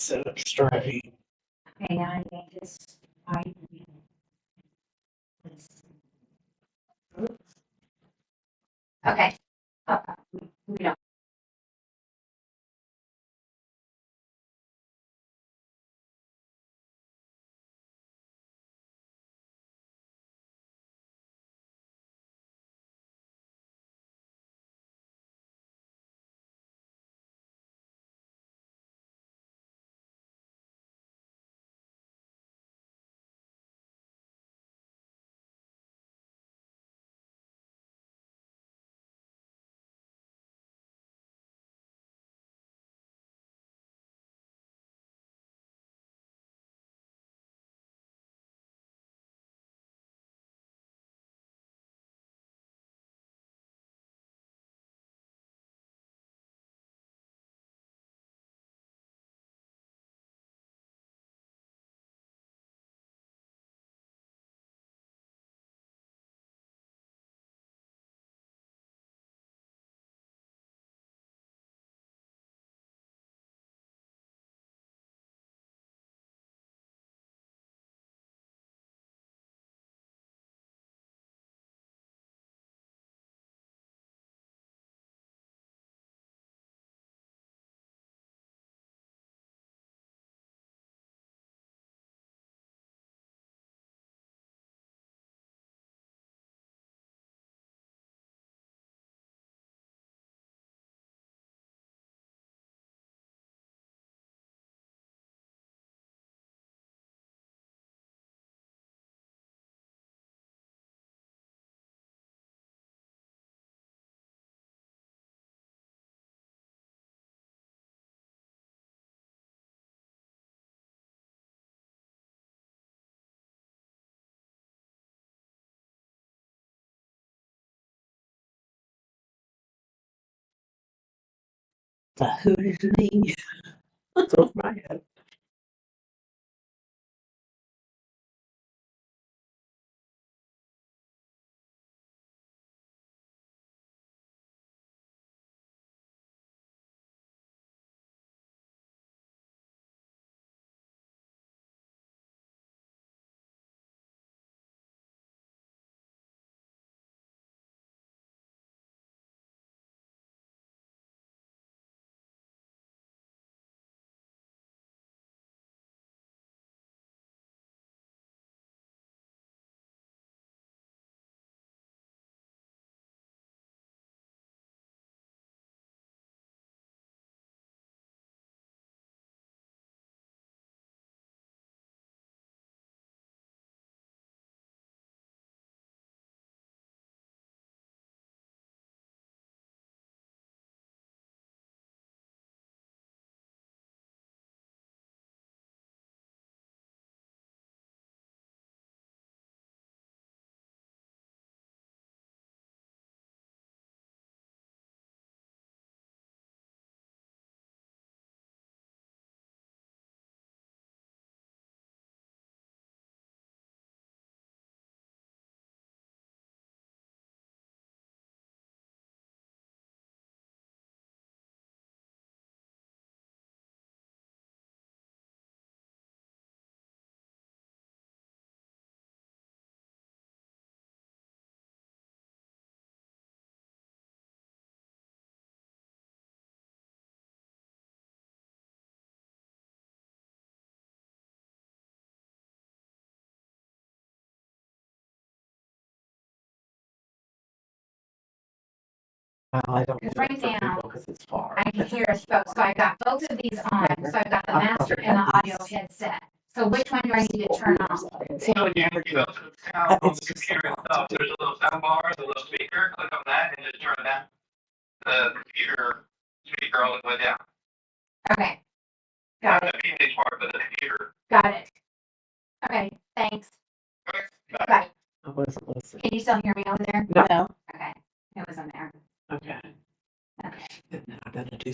Set up straight. Okay, now I think this, okay. We don't. The Who's me? That's over my head. Well, I don't. Because right now, because it's far. I can hear us both, so I got both of these on, so I've got the master and the audio headset. So which one do I need to turn on? So when you go to the sound on the computer itself, there's a little sound bar, a little speaker, click on that and just turn down the computer speaker all the way down. Okay. Got Not it. the PA part, but the computer. Got it. Okay, thanks. Bye. I wasn't listening. Can you still hear me over there? No. Okay, it was in there. Okay. Okay. And now I gotta do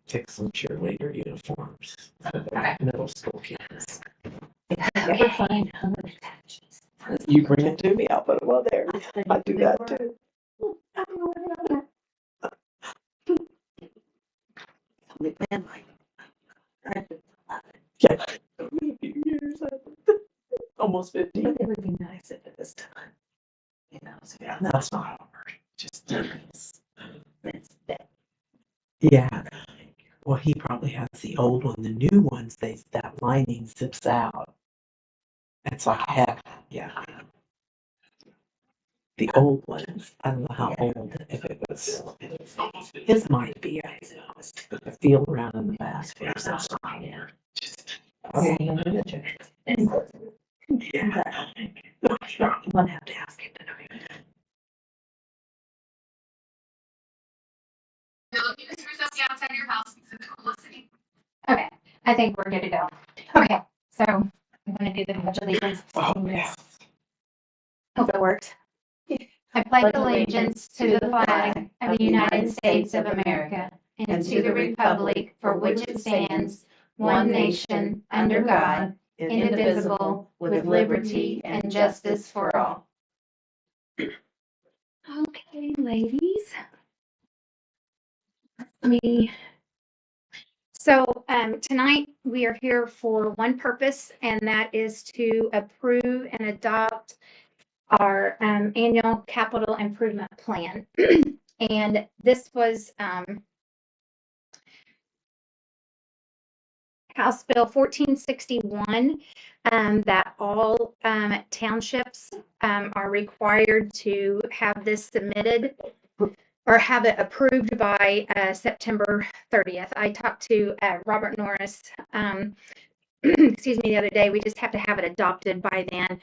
pick some cheerleader uniforms. Okay. Middle school kids. Okay, fine. You bring it to me, I'll put them on there. I do that too. almost 50. But it would be nice if it was done. You know, so yeah, no, it's not hard. Just it's that. Yeah. Well, he probably has the old one. The new ones, that lining zips out. It's like heck, yeah. The old ones, I don't know how old, if it was, his might be, I took a feel around in the basket. Just, okay, I'm gonna check. Yeah. I'm gonna have to ask him tonight. You can screw something outside your house. Okay, I think we're good to go. Okay, so I'm gonna do the pledge of allegiance. Oh, yeah. Hope it works. I pledge allegiance to the flag of the United States of America and to the republic for which it stands, one nation, under God, indivisible, with liberty and justice for all. Okay, ladies. Tonight we are here for one purpose, and that is to approve and adopt our annual capital improvement plan. And this was House Bill 1461, that all townships are required to have this submitted or have it approved by September 30th. I talked to Robert Norris, excuse me, the other day. We just have to have it adopted by then.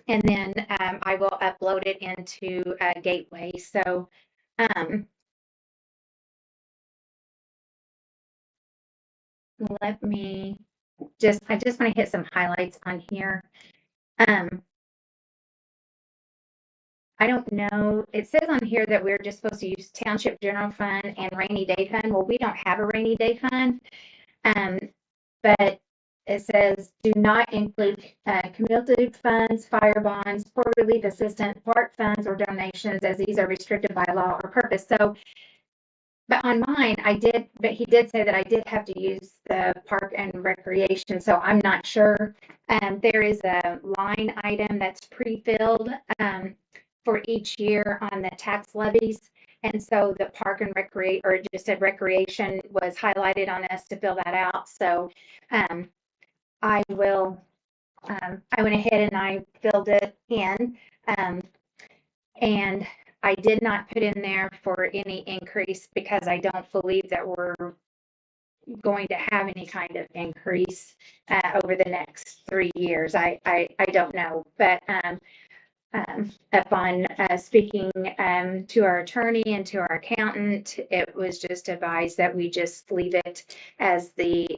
And then I will upload it into Gateway. So let me I just want to hit some highlights on here. I don't know. It says on here that we're just supposed to use Township General Fund and Rainy Day Fund. Well, we don't have a Rainy Day Fund, but it says do not include cumulative funds, fire bonds, poor relief assistance, park funds, or donations, as these are restricted by law or purpose. So, but on mine, but he did say that I did have to use the park and recreation. So I'm not sure. There is a line item that's pre-filled for each year on the tax levies. And so the park and recreate, or just said recreation, was highlighted on us to fill that out. So I went ahead and I filled it in. And I did not put in there for any increase because I don't believe that we're going to have any kind of increase over the next 3 years. I don't know, but upon speaking to our attorney and to our accountant, it was just advised that we just leave it as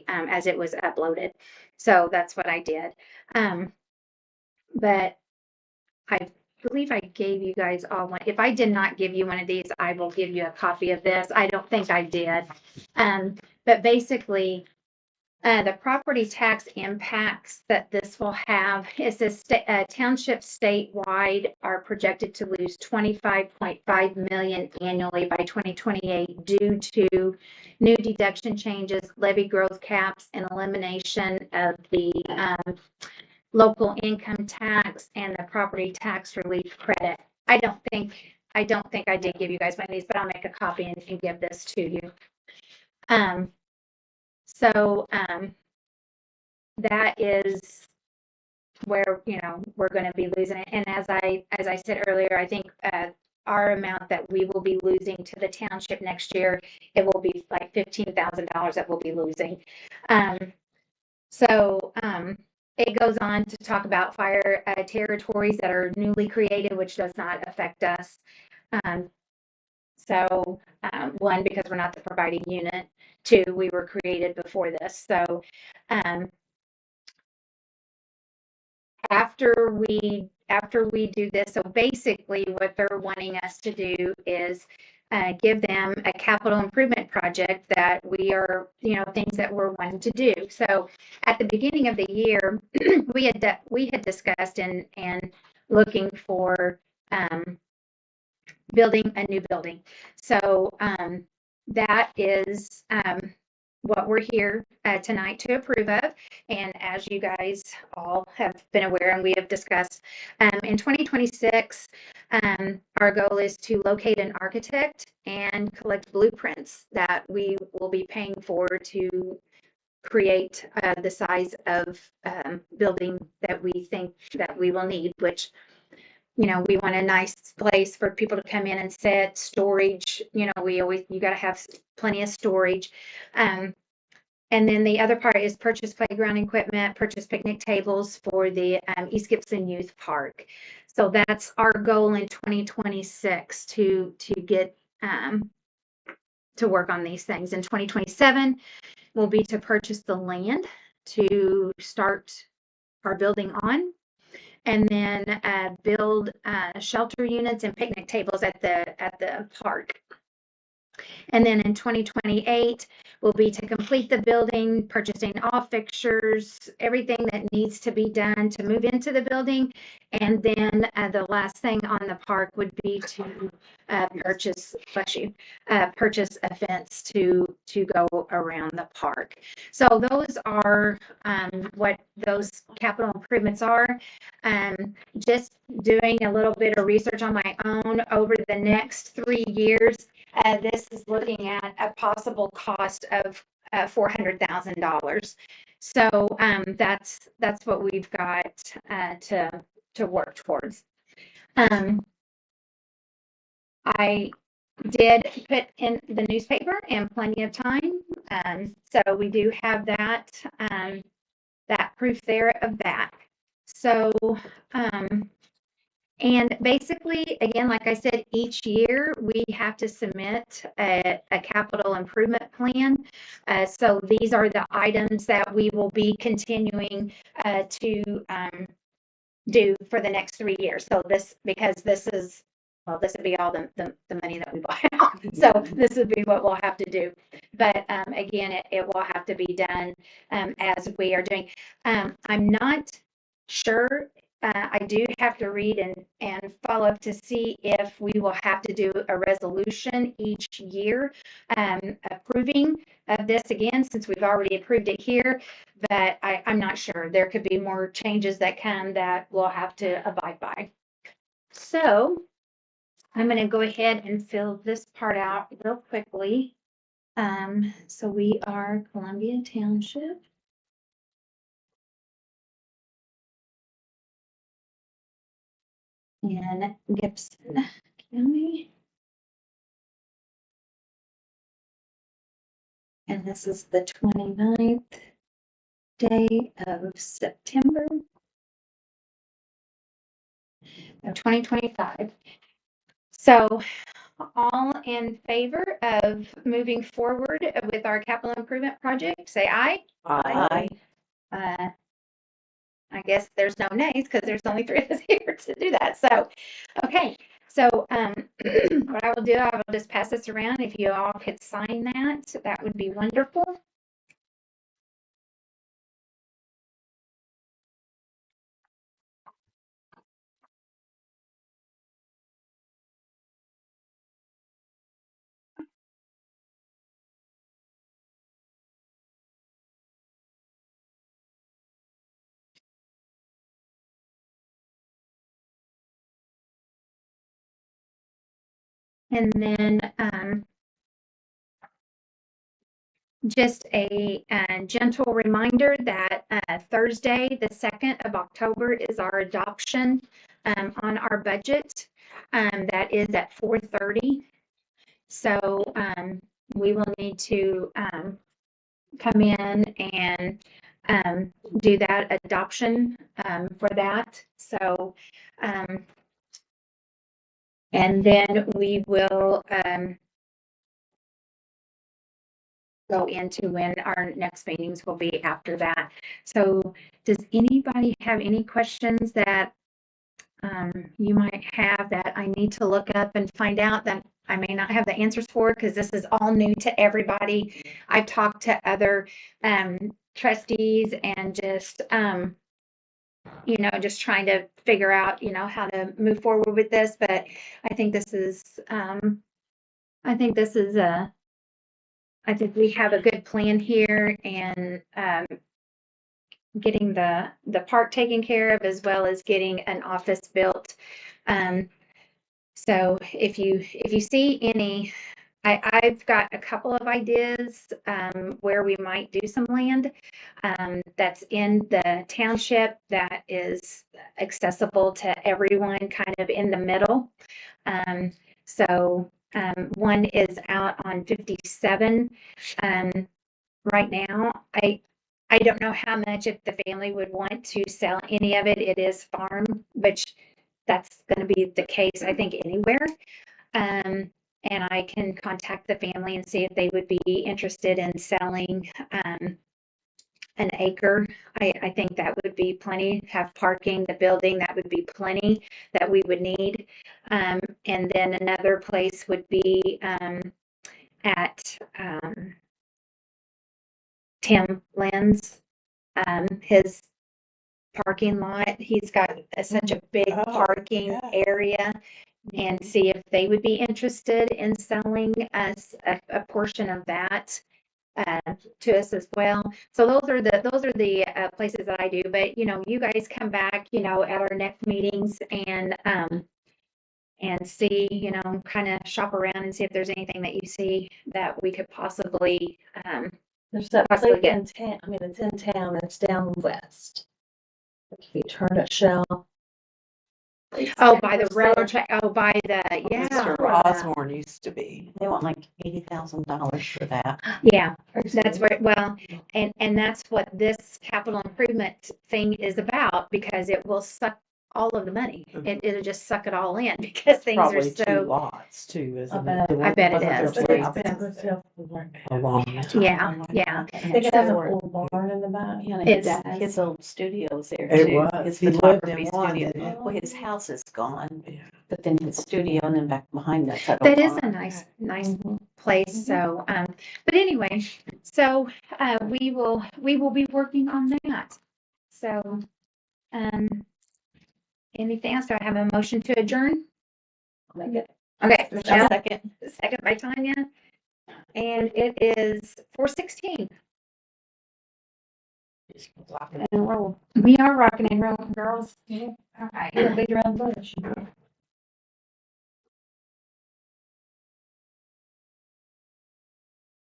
as it was uploaded. So that's what I did. But I believe I gave you guys all one. If I did not give you one of these, I will give you a copy of this. I don't think I did. But basically, the property tax impacts that this will have is this townships statewide are projected to lose $25.5 million annually by 2028 due to new deduction changes, levy growth caps, and elimination of the local income tax and the property tax relief credit. I don't think I did give you guys one of these, but I'll make a copy and give this to you. That is where we're going to be losing it. And as I said earlier, I think our amount that we will be losing to the township next year, it will be like $15,000 that we'll be losing. It goes on to talk about fire territories that are newly created, which does not affect us. One, because we're not the providing unit. Two, we were created before this. So after we do this, so basically what they're wanting us to do is give them a capital improvement project that we are, things that we're wanting to do. So at the beginning of the year, we had discussed and looking for building a new building. So that is what we're here tonight to approve of. And as you guys all have been aware and we have discussed, in 2026, our goal is to locate an architect and collect blueprints that we will be paying for to create the size of building that we think that we will need, which, you know, we want a nice place for people to come in and sit, storage, you know, you got to have plenty of storage. And then the other part is purchase playground equipment, purchase picnic tables for the East Gibson Youth Park. So that's our goal in 2026 to get to work on these things. In 2027 will be to purchase the land to start our building on, and then build shelter units and picnic tables at the park. And then in 2028 will be to complete the building, purchasing all fixtures, everything that needs to be done to move into the building. And then the last thing on the park would be to purchase a fence to go around the park. So those are what those capital improvements are. Just doing a little bit of research on my own over the next 3 years. This is looking at a possible cost of $400,000. So that's what we've got to work towards. I did put in the newspaper and plenty of time, so we do have that proof there of that. So and basically, again, like I said, each year we have to submit a capital improvement plan. So these are the items that we will be continuing to do for the next 3 years. So because this would be all the money that we bought out. So this would be what we'll have to do. But again, it will have to be done as we are doing. I'm not sure. I do have to read and follow up to see if we will have to do a resolution each year approving of this again, since we've already approved it here. But I'm not sure. There could be more changes that come that we'll have to abide by. So I'm going to go ahead and fill this part out real quickly. So we are Columbia Township. In Gibson County. And this is the 29th day of September of 2025. So all in favor of moving forward with our capital improvement project, say aye. Aye. I guess there's no nays because there's only 3 of us here to do that. So, okay. So what I will do, I will just pass this around. If you all could sign that would be wonderful. And then just a gentle reminder that Thursday, the 2nd of October, is our adoption on our budget. That is at 4:30. So we will need to come in and do that adoption for that. So and then we will go into when our next meetings will be after that. So does anybody have any questions that you might have that I need to look up and find out that I may not have the answers for, because this is all new to everybody? I've talked to other trustees and just just trying to figure out how to move forward with this. But I think this is I think we have a good plan here and, getting the park taken care of as well as getting an office built. So if you see any, I've got a couple of ideas where we might do some land that's in the township that is accessible to everyone, kind of in the middle. So one is out on 57. Right now, I don't know how much if the family would want to sell any of it. It is farm, which that's going to be the case, I think, anywhere. And I can contact the family and see if they would be interested in selling an acre. I think that would be plenty. Have parking, the building, that would be plenty that we would need. And then another place would be at Tim Lynn's, his parking lot. He's got such a big parking area, and see if they would be interested in selling us a portion of that to us as well. So those are the places that I do. But you guys come back, at our next meetings and see, kind of shop around and see if there's anything that you see that we could possibly There's that possibly place get. in town, I mean, it's in town, it's down west. If you turn a shell. Oh, by the road, by the, yeah. Mr. Osborne used to be. They want like $80,000 for that. Yeah, that's where, well, and that's what this capital improvement thing is about, because it will suck all of the money. It'll just suck it all in because things are Probably two so, lots too, isn't I bet. it? I bet it Wasn't is. there a long time? yeah. I think it has an old barn in the back. Yeah, It his, does. his old studio's there It too. was. His He lived photography in one, studio. didn't he? Well, his house is gone, Yeah. but then his studio and then back behind that's that That old is a barn. nice place. So, but anyway, so we will be working on that. So, anything else? Do I have a motion to adjourn? I'll make it. Okay, Michelle, Second. second by Tanya, and it is 4:16. Rock and roll. We are rocking and rolling, girls. All right. Beat around the bush.